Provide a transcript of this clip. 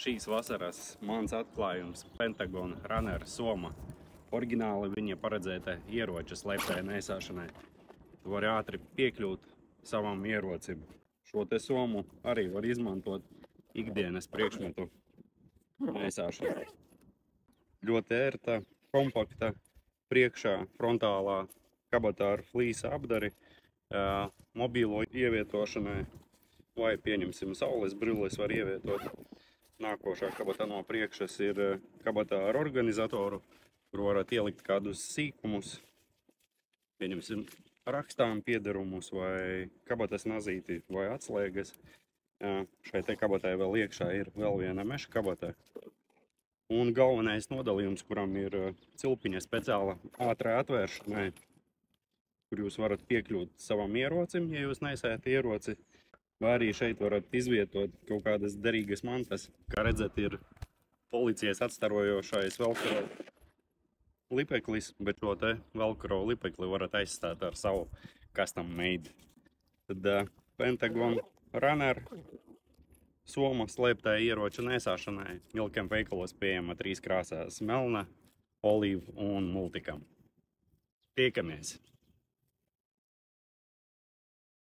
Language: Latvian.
Šīs vasaras mans atklājums Pentagon Runner soma. Oriģināli viņa paredzēta ieroča slēptajai nēsāšanai. Tu vari ātri piekļūt savam ierocim. Šo te somu arī var izmantot ikdienas priekšmetu nēsāšanai. Ļoti ērta, kompakta, priekšā frontālā kabatā ar flīsa apdari, mobīlo ievietošanai vai, pieņemsim, saules brilles var ievietot. Nākošā kabatā no priekšas ir kabatā ar organizatoru, kur varat ielikt kādus sīkumus, pieņemsim, rakstām piederumus vai kabatas nazīti vai atslēgas. Šai te kabatai vēl iekšā ir vēl viena meša kabata. Un galvenais nodalījums, kuram ir cilpiņa speciāla ātrai atvēršanai, kur jūs varat piekļūt savam ierocim, ja jūs nesējat ieroci. Vai arī šeit varat izvietot kaut kādas derīgas mantas. Kā redzat, ir policijas atstarojošais velcro lipeklis, bet šo te velcro lipekli varat aizstāt ar savu custom made. Tad Pentagon Runner soma slēptai ieroča nēsāšanai Milkem veikalos pieejama 3 krāsās: melna, olīva un multikam. Tiekamies!